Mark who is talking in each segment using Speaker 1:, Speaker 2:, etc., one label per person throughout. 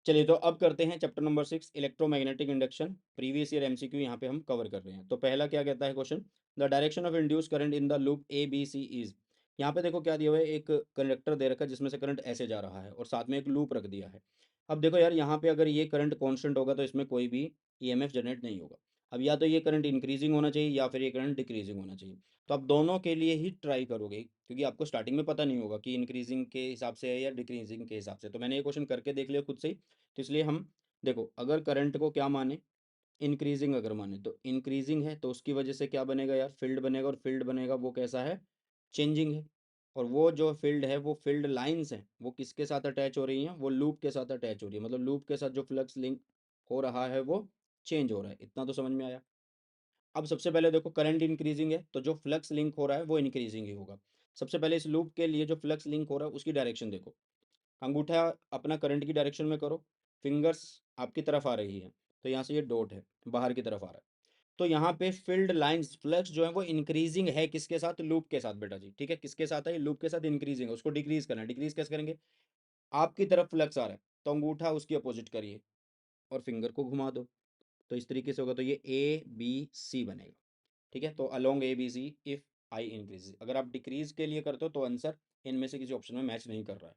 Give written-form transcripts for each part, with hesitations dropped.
Speaker 1: चलिए तो अब करते हैं chapter number 6 electromagnetic induction. Previous year MCQ यहाँ पे हम कवर कर रहे हैं। तो पहला क्या कहता है question, the direction of induce current in the loop A B C is. यहाँ पे देखो क्या दिया हुआ है, एक कंडक्टर दे रखा है जिसमें से करंट ऐसे जा रहा है और साथ में एक लूप रख दिया है। अब देखो यार, यहाँ पे अगर ये करंट कांस्टेंट होगा तो इसमें कोई भी ईएमएफ जनरेट नहीं होगा। अब या तो ये करंट इंक्रीजिंग होना चाहिए या फिर ये करंट डिक्रीजिंग होना चाहिए। तो आप दोनों के लिए ही ट्राई करोगे, क्योंकि आपको स्टार्टिंग में पता नहीं होगा कि इंक्रीजिंग के हिसाब से है या डिक्रीजिंग के हिसाब से। तो मैंने ये क्वेश्चन करके देख लिया खुद से ही, तो इसलिए हम देखो, अगर करंट को क्या माने, इंक्रीजिंग अगर माने, तो इंक्रीजिंग है तो उसकी वजह से क्या बनेगा यार, फील्ड बनेगा। और फील्ड बनेगा वो कैसा है, चेंजिंग है। और वो जो फील्ड है, वो फील्ड लाइंस है, वो किसके साथ अटैच हो रही हैं, वो लूप के साथ अटैच हो रही है। मतलब लूप के साथ जो फ्लक्स लिंक हो रहा है वो चेंज हो रहा है। इतना तो समझ में आया। अब सबसे पहले देखो, करंट इंक्रीजिंग है तो जो फ्लक्स लिंक हो रहा है वो इंक्रीजिंग ही होगा। सबसे पहले इस लूप के लिए जो फ्लक्स लिंक हो रहा है उसकी डायरेक्शन देखो। अंगूठा अपना करंट की डायरेक्शन में करो, फिंगर्स आपकी तरफ आ रही है, तो यहाँ से ये डॉट है, बाहर की तरफ आ रहा है। तो यहाँ पे फील्ड लाइंस, फ्लक्स जो है वो इंक्रीजिंग है, किसके साथ, लूप के साथ बेटा जी। ठीक है, किसके साथ है, लूप के साथ इंक्रीजिंग है। उसको डिक्रीज करना है, डिक्रीज कैसे करेंगे, आपकी तरफ फ्लक्स आ रहा है तो अंगूठा उसकी अपोजिट करिए और फिंगर को घुमा दो। तो इस तरीके से होगा, तो ये ए बी सी बनेगा। ठीक है, तो along A B C if I increase. अगर आप डिक्रीज के लिए करते हो तो आंसर इनमें से किसी ऑप्शन में मैच नहीं कर रहा है,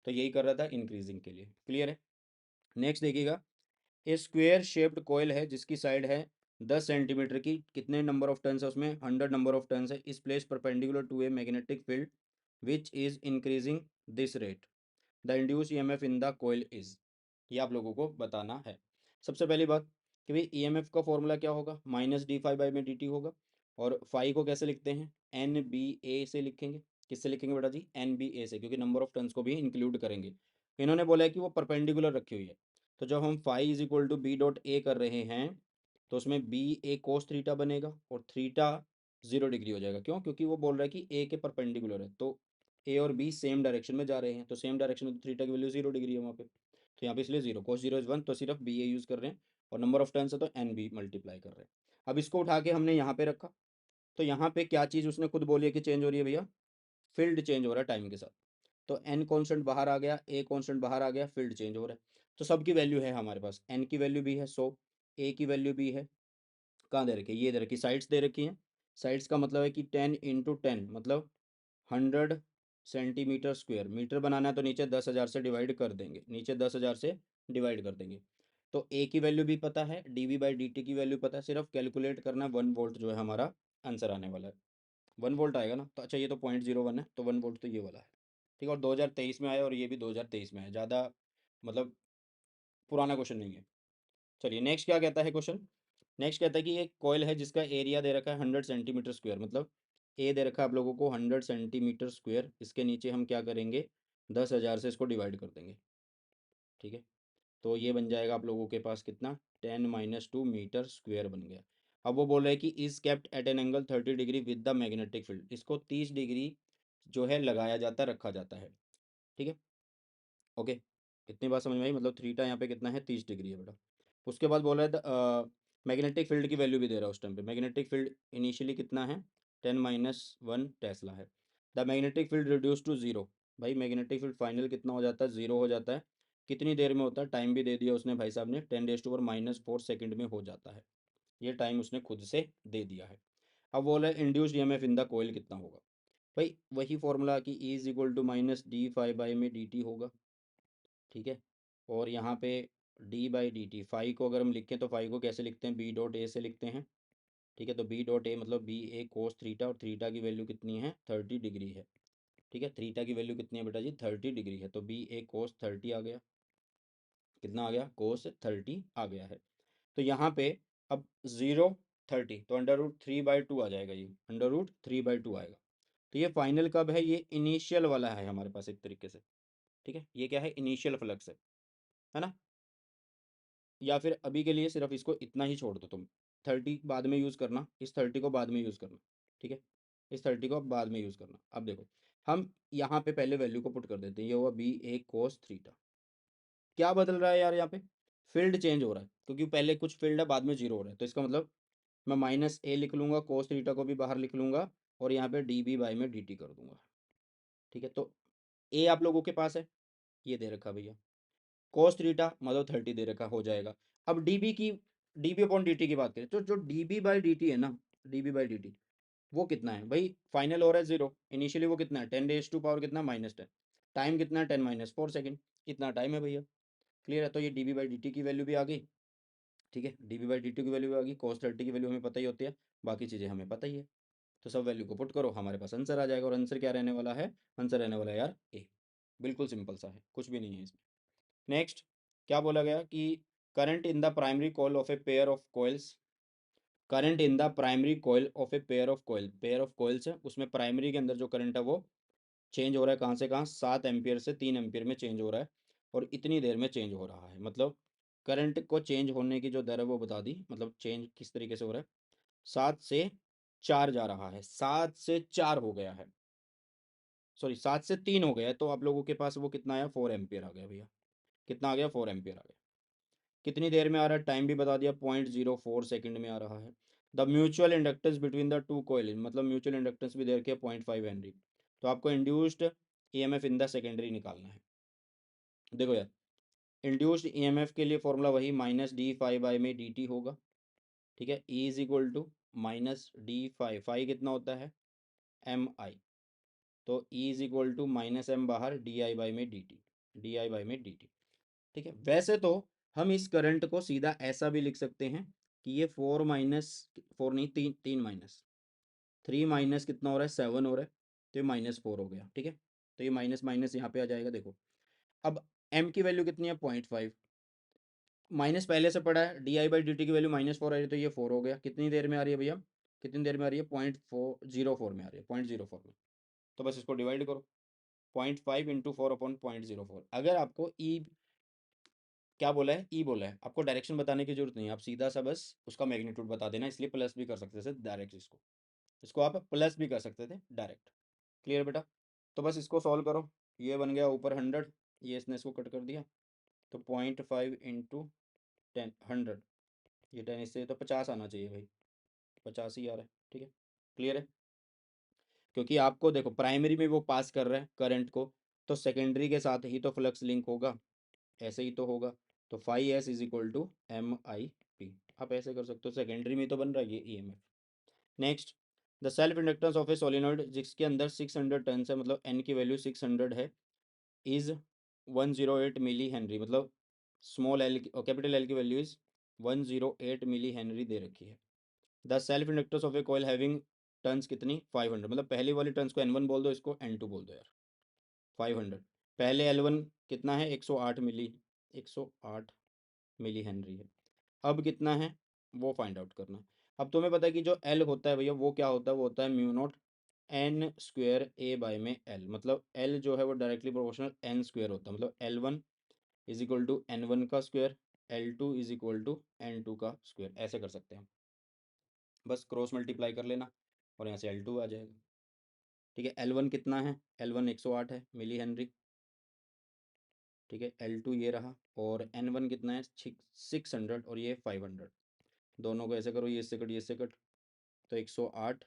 Speaker 1: तो यही कर रहा था इंक्रीजिंग के लिए। क्लियर है। नेक्स्ट देखिएगा, ए स्क्वेयर शेप्ड कोयल है जिसकी साइड है 10 सेंटीमीटर की, कितने नंबर ऑफ टर्न्स है उसमें, 100 नंबर ऑफ टर्न्स है। Is place perpendicular to a magnetic field which is increasing this rate, the induce EMF in the coil is. ये आप लोगों को बताना है। सबसे पहली बात कि भाई ईएमएफ का फॉर्मूला क्या होगा, माइनस डी फाई बाई में डी टी होगा। और फाई को कैसे लिखते हैं, एन बी ए से लिखेंगे। किससे लिखेंगे बेटा जी, एन बी ए से, क्योंकि नंबर ऑफ टर्न्स को भी इंक्लूड करेंगे। इन्होंने बोला है कि वो परपेंडिकुलर रखी हुई है, तो जब हम phi is equal to B dot A कर रहे हैं तो उसमें बी ए कोस थीटा बनेगा और थीटा 0 डिग्री हो जाएगा। क्यों, क्योंकि वो बोल रहा है कि ए के परपेंडिकुलर है, तो ए और बी सेम डायरेक्शन में जा रहे हैं, तो सेम डायरेक्शन में तो थीटा की वैल्यू 0 डिग्री है वहाँ पे। तो यहाँ पे इसलिए 0 cos 0 इज 1, तो सिर्फ बी ए यूज़ कर रहे हैं। और नंबर ऑफ टर्न्स है तो एन बी मल्टीप्लाई कर रहे हैं। अब इसको उठा के हमने यहाँ पे रखा, तो यहाँ पे क्या चीज़ उसने खुद बोली है कि चेंज हो रही है भैया, फील्ड चेंज हो रहा है टाइम के साथ। तो एन कॉन्स्टेंट बाहर आ गया, ए कॉन्स्टेंट बाहर आ गया, फील्ड चेंज हो रहा है। तो सबकी वैल्यू है हमारे पास, एन की वैल्यू भी है 100, ए की वैल्यू भी है, कहाँ दे रखी है, ये दे रखी, साइड्स दे रखी हैं। साइड्स का मतलब है कि 10 × 10 मतलब 100 सेंटीमीटर स्क्वेयर। मीटर बनाना है तो नीचे 10,000 से डिवाइड कर देंगे, नीचे 10,000 से डिवाइड कर देंगे। तो ए की वैल्यू भी पता है, D V by D T की वैल्यू पता है, सिर्फ कैलकुलेट करना है 1 वोल्ट जो है हमारा आंसर आने वाला है। 1 वोल्ट आएगा ना, तो अच्छा ये तो 0.01 है, तो 1 वोल्ट तो ये वाला है। ठीक है, और 2023 में आया और ये भी 2023 में है, ज़्यादा मतलब पुराना क्वेश्चन नहीं है। चलिए नेक्स्ट क्या कहता है क्वेश्चन। नेक्स्ट कहता है कि एक कॉयल है जिसका एरिया दे रखा है 100 सेंटीमीटर स्क्वायर, मतलब ए दे रखा है आप लोगों को 100 सेंटीमीटर स्क्वायर। इसके नीचे हम क्या करेंगे, 10,000 से इसको डिवाइड कर देंगे। ठीक है, तो ये बन जाएगा आप लोगों के पास कितना, 10 - 2 मीटर स्क्वायर बन गया। अब वो बोल रहा है कि is kept at an angle 30 degree with the magnetic field. इसको 30 डिग्री जो है लगाया जाता है, रखा जाता है। ठीक है, ओके, इतनी बात समझ में आई। मतलब थीटा यहाँ पे कितना है, 30 डिग्री है बेटा। उसके बाद बोल रहा है मैग्नेटिक फील्ड की वैल्यू भी दे रहा है उस टाइम पे। मैग्नेटिक फील्ड इनिशियली कितना है, 10 - 1 टेस्ला है। The magnetic field reduce to zero. भाई मैग्नेटिक फील्ड फाइनल कितना हो जाता है, ज़ीरो हो जाता है। कितनी देर में होता है, टाइम भी दे दिया उसने भाई साहब ने, 10⁻⁻⁴ सेकंड में हो जाता है। ये टाइम उसने खुद से दे दिया है। अब बोला है induced EMF in the coil कितना होगा। भाई वही फॉर्मूला कि E is equal to minus D phi by में डी टी होगा। ठीक है, और यहाँ पे D by D T, phi को अगर हम लिखें तो फाई को कैसे लिखते हैं, बी डॉट ए से लिखते हैं। ठीक है, तो बी डॉट ए मतलब बी ए कोस थीटा, और थीटा की वैल्यू कितनी है, 30 डिग्री है। ठीक है, थीटा की वैल्यू कितनी है बेटा जी, 30 डिग्री है, तो बी ए कोस 30 आ गया। कितना आ गया, कोस 30 आ गया है। तो यहाँ पे अब 0 30, तो √3/2 आ जाएगा, ये √3/2 आएगा। तो ये फाइनल कब है, ये इनिशियल वाला है हमारे पास एक तरीके से। ठीक है, ये क्या है, इनिशियल फ्लक्स है ना। या फिर अभी के लिए सिर्फ इसको इतना ही छोड़ दो तुम, 30 बाद में यूज़ करना, इस 30 को बाद में यूज़ करना। ठीक है, इस 30 को बाद में यूज़ करना। अब देखो, हम यहाँ पे पहले वैल्यू को पुट कर देते हैं, ये हुआ बी ए कोस थीटा। क्या बदल रहा है यार यहाँ पे, फील्ड चेंज हो रहा है, क्योंकि पहले कुछ फील्ड है बाद में जीरो हो रहा है। तो इसका मतलब मैं माइनस ए लिख लूँगा, कोस थीटा को भी बाहर लिख लूँगा, और यहाँ पे डी बी बाई में डी टी कर दूंगा। ठीक है, तो ए आप लोगों के पास है, ये दे रखा भैया। cos थीटा मतलब 30 दे रखा हो जाएगा। अब dB अपॉन dt की बात करें तो जो dB बाई dt है ना, dB बाई dt वो कितना है भाई, फाइनल हो रहा है 0, इनिशियली वो कितना है 10 raised to power कितना -10, टाइम कितना है 10 - 4 सेकेंड, इतना टाइम है भैया। क्लियर है, तो ये dB बाई dt की वैल्यू भी आ गई। ठीक है, dB बाई dt की वैल्यू भी आ गई, cos 30 की वैल्यू हमें पता ही होती है, बाकी चीज़ें हमें पता ही है। तो सब वैल्यू को पुट करो, हमारे पास आंसर आ जाएगा, और आंसर क्या रहने वाला है, आंसर रहने वाला है यार ए। बिल्कुल सिंपल सा है, कुछ भी नहीं है इसमें। नेक्स्ट क्या बोला गया कि current in the primary coil of a pair of coils, current in the primary coil of a pair of coils है, उसमें प्राइमरी के अंदर जो करंट है वो चेंज हो रहा है कहाँ से कहाँ, 7 एम्पियर से 3 एम्पियर में चेंज हो रहा है, और इतनी देर में चेंज हो रहा है, मतलब करंट को चेंज होने की जो दर है वो बता दी, मतलब चेंज किस तरीके से हो रहा है। 7 से 4 जा रहा है, 7 से 4 हो गया है, सॉरी 7 से 3 हो गया है, तो आप लोगों के पास वो कितना आया, 4 एम्पियर आ गया भैया। कितना आ गया, 4 एम्पियर आ गया। कितनी देर में आ रहा है, टाइम भी बता दिया, 0.04 सेकेंड में आ रहा है। The mutual inductance between the two coil, मतलब म्यूचुअल इंडक्टेंस भी दे रखी है 0.5 हेनरी। तो आपको induced EMF in the secondary निकालना है। देखो यार, इंड्यूस्ड ईएमएफ के लिए फॉर्मूला वही -d∅/dt होगा। ठीक है, E is equal to -d∅, phi कितना होता है mi, तो E is equal to -m बाहर di/dt। ठीक है, वैसे तो हम इस करंट को सीधा ऐसा भी लिख सकते हैं कि ये 4 नहीं, 3 माइनस कितना हो रहा है, 7 हो रहा है, तो ये -4 हो गया। ठीक है, तो ये माइनस माइनस यहाँ पे आ जाएगा। देखो अब m की वैल्यू कितनी है, 0.5, माइनस पहले से पड़ा है, di/dt की वैल्यू -4 आ रही है, तो ये 4 हो गया। कितनी देर में आ रही है भैया, कितनी देर में आ रही है, 0.404 में आ रही है, 0.04 में। तो बस इसको डिवाइड करो, 0.5 इंटू 4/0.04। अगर आपको ई क्या बोला है, ई बोला है, आपको डायरेक्शन बताने की जरूरत नहीं है, आप सीधा सा बस उसका मैग्नीट्यूड बता देना, इसलिए प्लस भी कर सकते थे डायरेक्ट, इसको इसको आप प्लस भी कर सकते थे डायरेक्ट। क्लियर बेटा, तो बस इसको सॉल्व करो, ये बन गया ऊपर 100, ये इसने इसको कट कर दिया, तो 0.5 इंटू 10 100, ये 10 इससे तो 50 आना चाहिए भाई, 50 ही आ रहा है। ठीक है, क्लियर है, क्योंकि आपको देखो प्राइमरी में वो पास कर रहा है करंट को, तो सेकेंडरी के साथ ही तो फ्लक्स लिंक होगा, ऐसे ही तो होगा, तो phi S is equal to MIP। आप ऐसे कर सकते हो, सेकेंडरी में तो बन रहा है ये EMF। Next, the self inductance of A solenoid जिसके अंदर 600 टर्न्स है, मतलब एन की वैल्यू 600 है, इज 108 मिली हेनरी, मतलब स्मॉल एल और कैपिटल एल की वैल्यू इज 108 मिली हेनरी दे रखी है। The self inductance of A coil having turns कितनी, 500, मतलब पहली वाली टर्न्स को N1 बोल दो, इसको N2 बोल दो यार, 500। पहले L1 कितना है, 108 मिली, 108 मिली हेनरी है। अब कितना है वो फाइंड आउट करना है। अब तुम्हें पता है कि जो L होता है भैया वो क्या होता है, वो होता है mu naught N square A by में L, मतलब L जो है वो डायरेक्टली प्रोपोर्शनल N स्क्वेयर होता है, मतलब L1 is equal to N1 का square, L2 is equal to N2 का स्क्वेयर, ऐसे कर सकते हैं हम, बस क्रॉस मल्टीप्लाई कर लेना और यहाँ से L2 आ जाएगा। ठीक है, L1 कितना है, L1 108 है मिली हेनरी। ठीक है, L2 ये रहा, और N1 कितना है 600, और ये 500, दोनों को ऐसे करो, ये इससे कट ये इससे कट, तो 108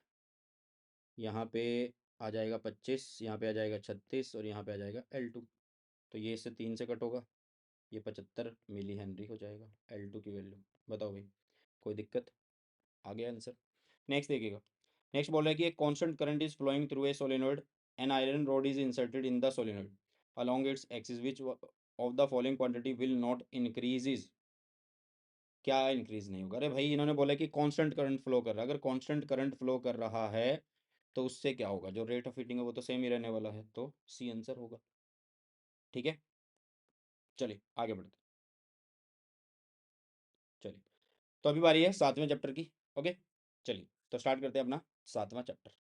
Speaker 1: यहाँ पे आ जाएगा 25, यहाँ पे आ जाएगा 36, और यहाँ पे आ जाएगा L2, तो ये इससे 3 से कट होगा, ये 75 मिली हेनरी हो जाएगा L2 की वैल्यू। बताओ भाई, कोई दिक्कत, आ गया आंसर। नेक्स्ट देखिएगा, नेक्स्ट बोल रहा है कि एक constant current is flowing through a solenoid, an iron rod is inserted in the solenoid along its axis which of the following quantity will not increases, क्या इंक्रीज नहीं होगा, अरे भाई इन्होंने बोला कि कांस्टेंट करंट फ्लो कर रहा है, अगर कांस्टेंट करंट फ्लो कर रहा है तो उससे क्या होगा, जो रेट ऑफ हीटिंग है वो तो सेम ही रहने वाला है, तो सी आंसर होगा। ठीक है, चलिए आगे बढ़ते, चलिए, तो अभी बारी है 7वें चैप्टर की। ओके, चलिए तो स्टार्ट करते हैं अपना 7वां चैप्टर।